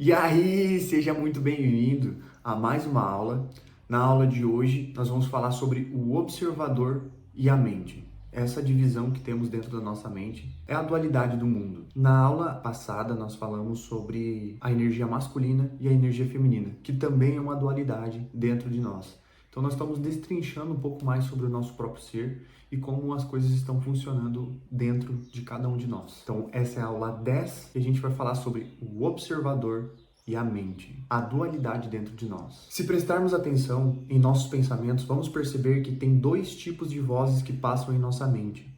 E aí, seja muito bem-vindo a mais uma aula. Na aula de hoje, nós vamos falar sobre o observador e a mente. Essa divisão que temos dentro da nossa mente é a dualidade do mundo. Na aula passada, nós falamos sobre a energia masculina e a energia feminina, que também é uma dualidade dentro de nós. Então, nós estamos destrinchando um pouco mais sobre o nosso próprio ser e como as coisas estão funcionando dentro de cada um de nós. Então, essa é a aula 10 e a gente vai falar sobre o observador e a mente, a dualidade dentro de nós. Se prestarmos atenção em nossos pensamentos, vamos perceber que tem dois tipos de vozes que passam em nossa mente.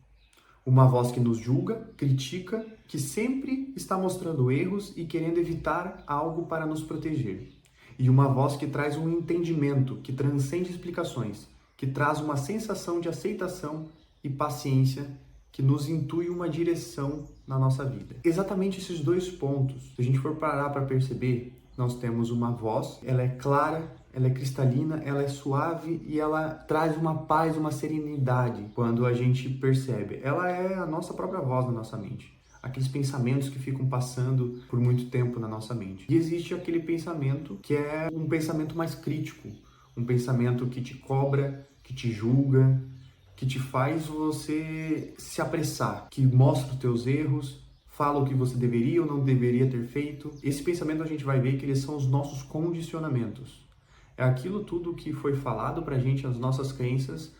Uma voz que nos julga, critica, que sempre está mostrando erros e querendo evitar algo para nos proteger. E uma voz que traz um entendimento, que transcende explicações, que traz uma sensação de aceitação e paciência, que nos intui uma direção na nossa vida. Exatamente esses dois pontos, se a gente for parar para perceber, nós temos uma voz, ela é clara, ela é cristalina, ela é suave e ela traz uma paz, uma serenidade quando a gente percebe. Ela é a nossa própria voz na nossa mente. Aqueles pensamentos que ficam passando por muito tempo na nossa mente. E existe aquele pensamento que é um pensamento mais crítico, um pensamento que te cobra, que te julga, que te faz você se apressar, que mostra os teus erros, fala o que você deveria ou não deveria ter feito. Esse pensamento a gente vai ver que eles são os nossos condicionamentos. É aquilo tudo que foi falado pra gente, as nossas crenças,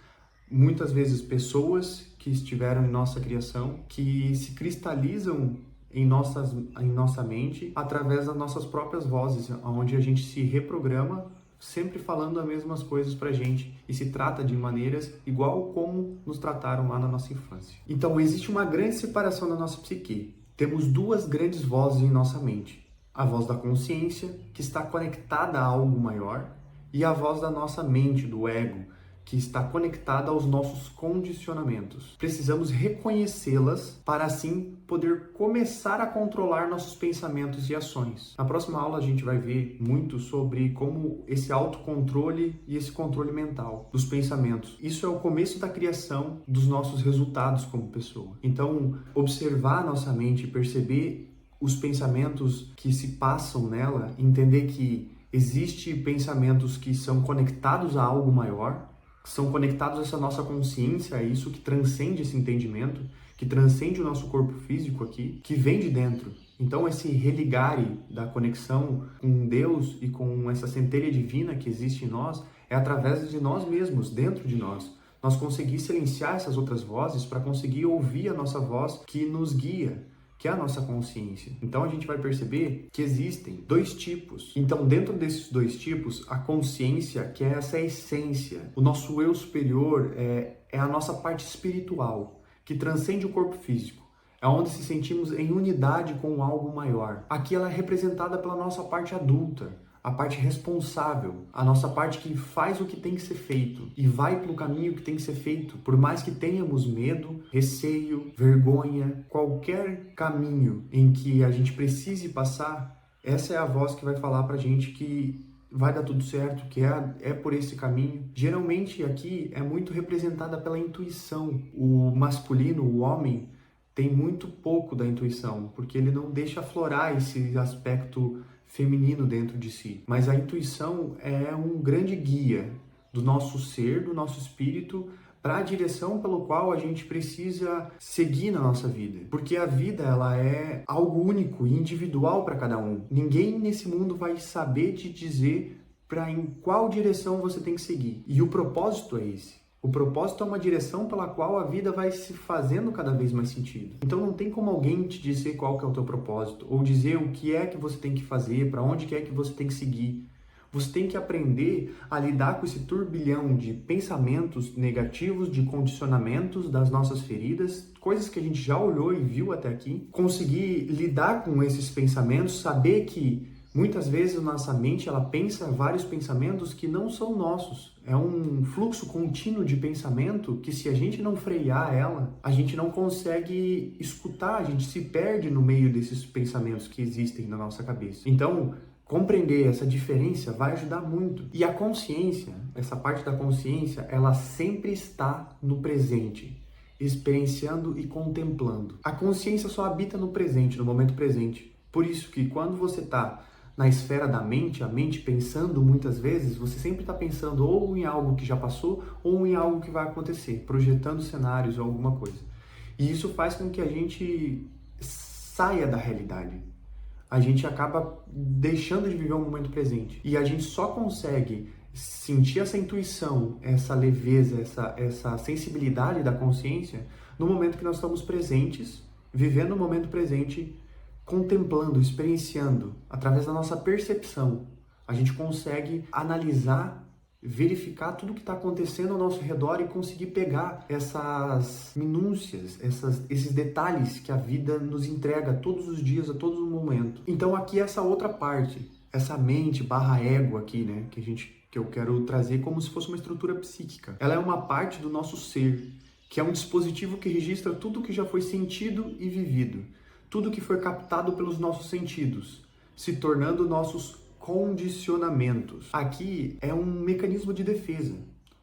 muitas vezes pessoas que estiveram em nossa criação, que se cristalizam em nossa mente através das nossas próprias vozes, onde a gente se reprograma sempre falando as mesmas coisas pra gente e se trata de maneiras igual como nos trataram lá na nossa infância. Então, existe uma grande separação na nossa psique. Temos duas grandes vozes em nossa mente. A voz da consciência, que está conectada a algo maior, e a voz da nossa mente, do ego, que está conectada aos nossos condicionamentos. Precisamos reconhecê-las para assim poder começar a controlar nossos pensamentos e ações. Na próxima aula a gente vai ver muito sobre como esse autocontrole e esse controle mental dos pensamentos. Isso é o começo da criação dos nossos resultados como pessoa. Então, observar a nossa mente, perceber os pensamentos que se passam nela, entender que existem pensamentos que são conectados a algo maior, são conectados a essa nossa consciência, a isso que transcende esse entendimento, que transcende o nosso corpo físico aqui, que vem de dentro. Então esse religare da conexão com Deus e com essa centelha divina que existe em nós, é através de nós mesmos, dentro de nós. Nós conseguir silenciar essas outras vozes para conseguir ouvir a nossa voz que nos guia, que é a nossa consciência. Então a gente vai perceber que existem dois tipos. Então dentro desses dois tipos, a consciência, que é essa essência, o nosso eu superior é a nossa parte espiritual, que transcende o corpo físico. É onde se sentimos em unidade com algo maior. Aqui ela é representada pela nossa parte adulta, a parte responsável, a nossa parte que faz o que tem que ser feito e vai pelo caminho que tem que ser feito, por mais que tenhamos medo, receio, vergonha, qualquer caminho em que a gente precise passar, essa é a voz que vai falar pra gente que vai dar tudo certo, que é por esse caminho. Geralmente aqui é muito representada pela intuição. O masculino, o homem, tem muito pouco da intuição, porque ele não deixa aflorar esse aspecto feminino dentro de si. Mas a intuição é um grande guia do nosso ser, do nosso espírito, para a direção pelo qual a gente precisa seguir na nossa vida. Porque a vida, ela é algo único e individual para cada um. Ninguém nesse mundo vai saber te dizer para em qual direção você tem que seguir. E o propósito é esse. O propósito é uma direção pela qual a vida vai se fazendo cada vez mais sentido. Então não tem como alguém te dizer qual que é o teu propósito, ou dizer o que é que você tem que fazer, para onde que é que você tem que seguir. Você tem que aprender a lidar com esse turbilhão de pensamentos negativos, de condicionamentos das nossas feridas, coisas que a gente já olhou e viu até aqui. Conseguir lidar com esses pensamentos, saber que muitas vezes a nossa mente ela pensa vários pensamentos que não são nossos. É um fluxo contínuo de pensamento que se a gente não frear ela, a gente não consegue escutar, a gente se perde no meio desses pensamentos que existem na nossa cabeça. Então, compreender essa diferença vai ajudar muito. E a consciência, essa parte da consciência, ela sempre está no presente, experienciando e contemplando. A consciência só habita no presente, no momento presente. Por isso que quando você está na esfera da mente, a mente pensando muitas vezes, você sempre está pensando ou em algo que já passou ou em algo que vai acontecer, projetando cenários ou alguma coisa. E isso faz com que a gente saia da realidade. A gente acaba deixando de viver o momento presente. E a gente só consegue sentir essa intuição, essa leveza, essa sensibilidade da consciência no momento que nós estamos presentes, vivendo o momento presente, contemplando, experienciando, através da nossa percepção. A gente consegue analisar, verificar tudo que está acontecendo ao nosso redor e conseguir pegar essas minúcias, esses detalhes que a vida nos entrega todos os dias, a todo momento. Então aqui essa outra parte, essa mente barra ego aqui, né, que eu quero trazer como se fosse uma estrutura psíquica. Ela é uma parte do nosso ser, que é um dispositivo que registra tudo que já foi sentido e vivido, tudo que foi captado pelos nossos sentidos, se tornando nossos condicionamentos. Aqui é um mecanismo de defesa.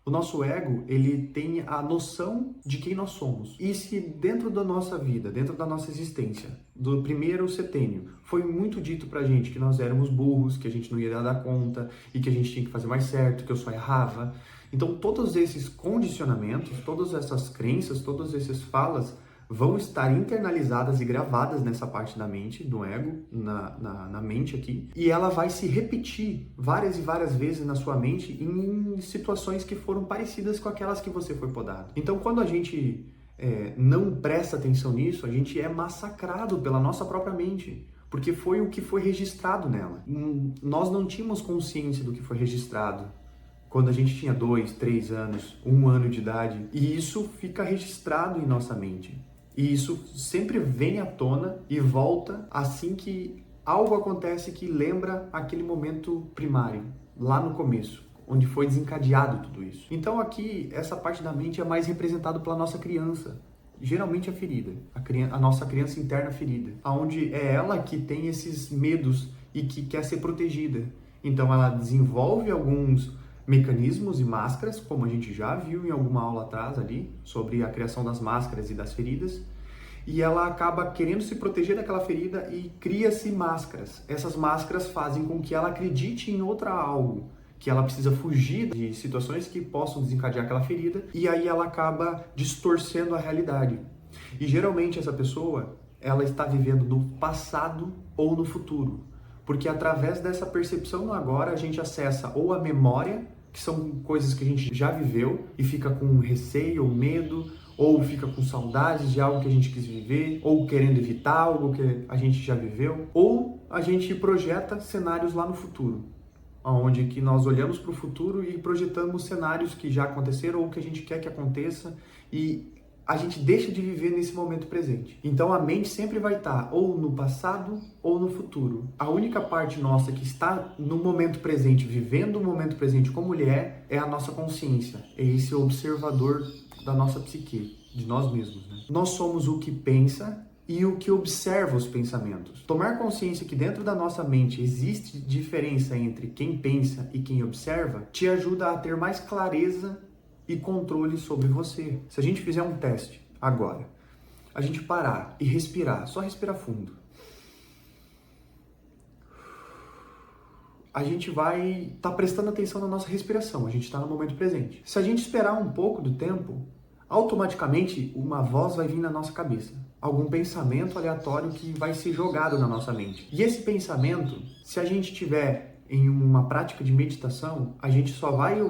O nosso ego, ele tem a noção de quem nós somos. E se dentro da nossa vida, dentro da nossa existência, do primeiro setênio, foi muito dito pra gente que nós éramos burros, que a gente não ia dar conta e que a gente tinha que fazer mais certo, que eu só errava. Então todos esses condicionamentos, todas essas crenças, todas essas falas vão estar internalizadas e gravadas nessa parte da mente, do ego, na mente aqui, e ela vai se repetir várias e várias vezes na sua mente em situações que foram parecidas com aquelas que você foi podado. Então, quando a gente não presta atenção nisso, a gente é massacrado pela nossa própria mente, porque foi o que foi registrado nela. Nós não tínhamos consciência do que foi registrado quando a gente tinha 2, 3 anos, 1 ano de idade, e isso fica registrado em nossa mente. E isso sempre vem à tona e volta assim que algo acontece que lembra aquele momento primário, lá no começo, onde foi desencadeado tudo isso. Então aqui, essa parte da mente é mais representada pela nossa criança. Geralmente a ferida, a nossa criança interna ferida, onde é ela que tem esses medos e que quer ser protegida. Então ela desenvolve alguns mecanismos e máscaras, como a gente já viu em alguma aula atrás ali, sobre a criação das máscaras e das feridas, e ela acaba querendo se proteger daquela ferida e cria-se máscaras. Essas máscaras fazem com que ela acredite em outra algo, que ela precisa fugir de situações que possam desencadear aquela ferida, e aí ela acaba distorcendo a realidade. E geralmente essa pessoa, ela está vivendo no passado ou no futuro, porque através dessa percepção no agora a gente acessa ou a memória, que são coisas que a gente já viveu e fica com receio ou medo, ou fica com saudades de algo que a gente quis viver, ou querendo evitar algo que a gente já viveu, ou a gente projeta cenários lá no futuro, onde que nós olhamos para o futuro e projetamos cenários que já aconteceram ou que a gente quer que aconteça, e a gente deixa de viver nesse momento presente. Então a mente sempre vai estar ou no passado ou no futuro. A única parte nossa que está no momento presente, vivendo o momento presente como ele é a nossa consciência. É esse observador da nossa psique, de nós mesmos, né? Nós somos o que pensa e o que observa os pensamentos. Tomar consciência que dentro da nossa mente existe diferença entre quem pensa e quem observa te ajuda a ter mais clareza e controle sobre você. Se a gente fizer um teste agora, a gente parar e respirar, só respirar fundo, a gente vai estar prestando atenção na nossa respiração, a gente está no momento presente. Se a gente esperar um pouco do tempo, automaticamente uma voz vai vir na nossa cabeça, algum pensamento aleatório que vai ser jogado na nossa mente. E esse pensamento, se a gente tiver em uma prática de meditação, a gente só vai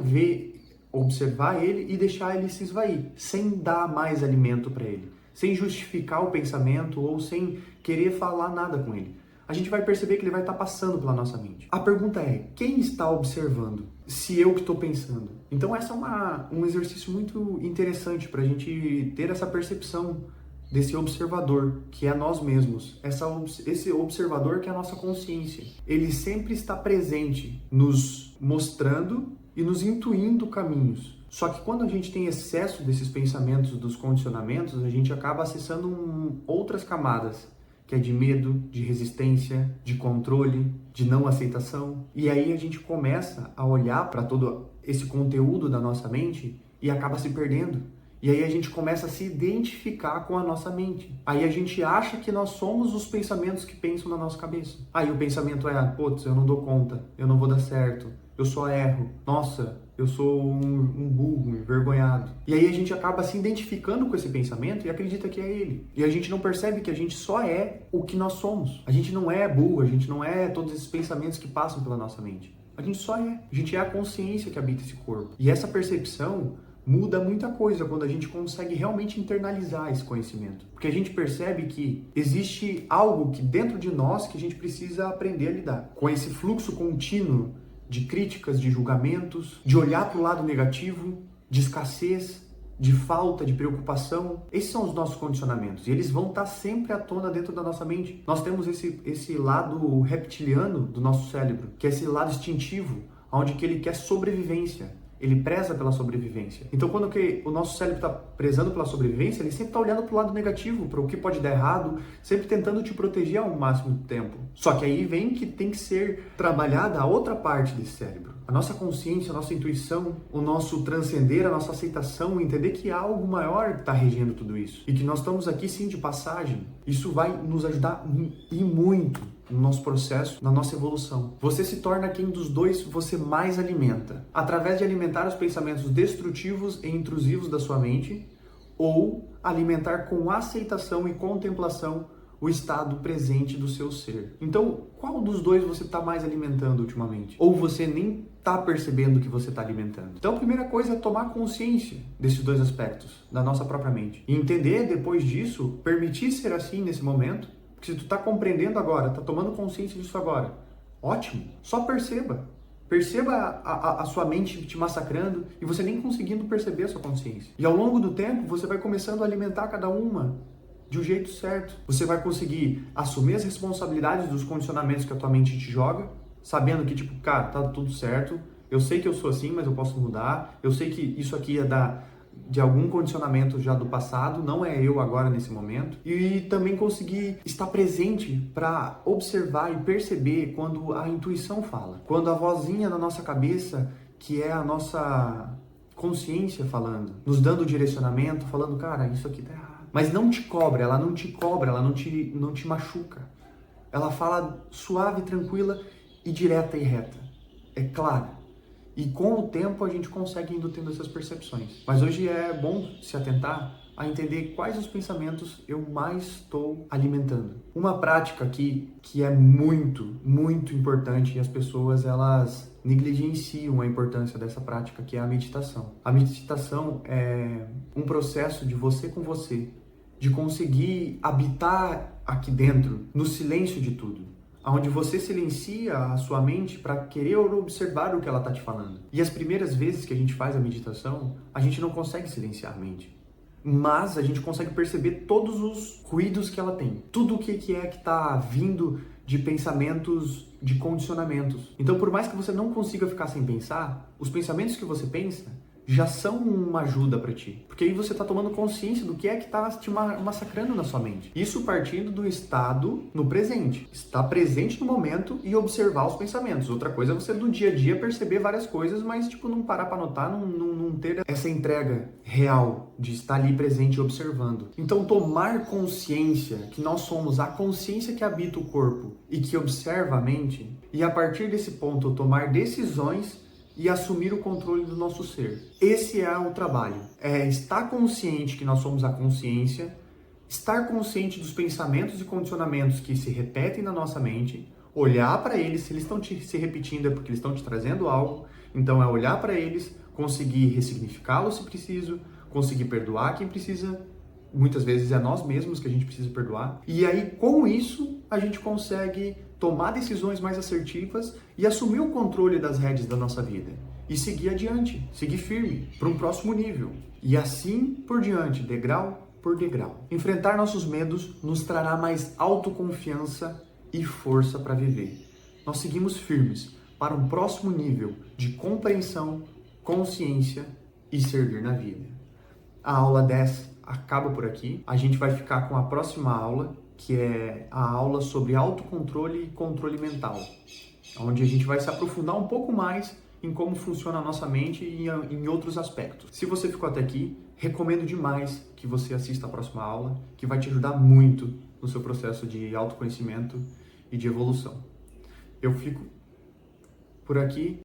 observar ele e deixar ele se esvair, sem dar mais alimento para ele, sem justificar o pensamento ou sem querer falar nada com ele. A gente vai perceber que ele vai estar passando pela nossa mente. A pergunta é, quem está observando? Se eu que estou pensando. Então essa é um exercício muito interessante para a gente ter essa percepção desse observador, que é nós mesmos. Esse observador que é a nossa consciência. Ele sempre está presente, nos mostrando e nos intuindo caminhos. Só que quando a gente tem excesso desses pensamentos, dos condicionamentos, a gente acaba acessando outras camadas, que é de medo, de resistência, de controle, de não aceitação. E aí a gente começa a olhar para todo esse conteúdo da nossa mente e acaba se perdendo. E aí a gente começa a se identificar com a nossa mente. Aí a gente acha que nós somos os pensamentos que pensam na nossa cabeça. Aí o pensamento é, putz, eu não dou conta, eu não vou dar certo, eu só erro, nossa, eu sou um burro, um envergonhado. E aí a gente acaba se identificando com esse pensamento e acredita que é ele. E a gente não percebe que a gente só é o que nós somos. A gente não é burro, a gente não é todos esses pensamentos que passam pela nossa mente. A gente só é. A gente é a consciência que habita esse corpo. E essa percepção muda muita coisa quando a gente consegue realmente internalizar esse conhecimento. Porque a gente percebe que existe algo que dentro de nós que a gente precisa aprender a lidar. Com esse fluxo contínuo de críticas, de julgamentos, de olhar para o lado negativo, de escassez, de falta, de preocupação. Esses são os nossos condicionamentos e eles vão estar sempre à tona dentro da nossa mente. Nós temos esse lado reptiliano do nosso cérebro, que é esse lado instintivo, onde que ele quer sobrevivência. Ele preza pela sobrevivência. Então, quando o nosso cérebro está prezando pela sobrevivência, ele sempre está olhando para o lado negativo, para o que pode dar errado, sempre tentando te proteger ao máximo tempo. Só que aí vem que tem que ser trabalhada a outra parte desse cérebro. A nossa consciência, a nossa intuição, o nosso transcender, a nossa aceitação, entender que algo maior está regendo tudo isso. E que nós estamos aqui sim de passagem. Isso vai nos ajudar e muito no nosso processo, na nossa evolução. Você se torna quem dos dois você mais alimenta. Através de alimentar os pensamentos destrutivos e intrusivos da sua mente, ou alimentar com aceitação e contemplação o estado presente do seu ser. Então, qual dos dois você está mais alimentando ultimamente? Ou você nem está percebendo que você está alimentando? Então, a primeira coisa é tomar consciência desses dois aspectos da nossa própria mente. E entender, depois disso, permitir ser assim nesse momento. Porque se tu está compreendendo agora, está tomando consciência disso agora, ótimo, só perceba. Perceba a sua mente te massacrando e você nem conseguindo perceber a sua consciência. E ao longo do tempo, você vai começando a alimentar cada uma de um jeito certo. Você vai conseguir assumir as responsabilidades dos condicionamentos que a tua mente te joga, sabendo que, tipo, cara, tá tudo certo, eu sei que eu sou assim, mas eu posso mudar, eu sei que isso aqui é de algum condicionamento já do passado, não é eu agora nesse momento, e também conseguir estar presente para observar e perceber quando a intuição fala, quando a vozinha na nossa cabeça, que é a nossa consciência falando, nos dando direcionamento, falando, cara, isso aqui tá errado. Mas não te cobra, ela não te machuca. Ela fala suave, tranquila e direta e reta. É claro. E com o tempo a gente consegue indo tendo essas percepções. Mas hoje é bom se atentar a entender quais os pensamentos eu mais estou alimentando. Uma prática aqui que é muito, muito importante e as pessoas elas negligenciam a importância dessa prática, que é a meditação. A meditação é um processo de você com você, de conseguir habitar aqui dentro, no silêncio de tudo. Onde você silencia a sua mente para querer observar o que ela está te falando. E as primeiras vezes que a gente faz a meditação, a gente não consegue silenciar a mente. Mas a gente consegue perceber todos os ruídos que ela tem. Tudo o que é que está vindo de pensamentos, de condicionamentos. Então, por mais que você não consiga ficar sem pensar, os pensamentos que você pensa já são uma ajuda para ti. Porque aí você está tomando consciência do que é que está te massacrando na sua mente. Isso partindo do estado no presente. Estar presente no momento e observar os pensamentos. Outra coisa é você do dia a dia perceber várias coisas, mas tipo não parar para notar, não ter essa entrega real de estar ali presente e observando. Então tomar consciência que nós somos a consciência que habita o corpo e que observa a mente, e a partir desse ponto tomar decisões e assumir o controle do nosso ser. Esse é o trabalho. É estar consciente que nós somos a consciência, estar consciente dos pensamentos e condicionamentos que se repetem na nossa mente, olhar para eles, se eles estão se repetindo é porque eles estão te trazendo algo, então é olhar para eles, conseguir ressignificá-los se preciso, conseguir perdoar quem precisa, muitas vezes é nós mesmos que a gente precisa perdoar, e aí com isso a gente consegue tomar decisões mais assertivas e assumir o controle das rédeas da nossa vida. E seguir adiante, seguir firme, para um próximo nível. E assim por diante, degrau por degrau. Enfrentar nossos medos nos trará mais autoconfiança e força para viver. Nós seguimos firmes para um próximo nível de compreensão, consciência e servir na vida. A aula 10 acaba por aqui. A gente vai ficar com a próxima aula, que é a aula sobre autocontrole e controle mental, onde a gente vai se aprofundar um pouco mais em como funciona a nossa mente e em outros aspectos. Se você ficou até aqui, recomendo demais que você assista a próxima aula, que vai te ajudar muito no seu processo de autoconhecimento e de evolução. Eu fico por aqui.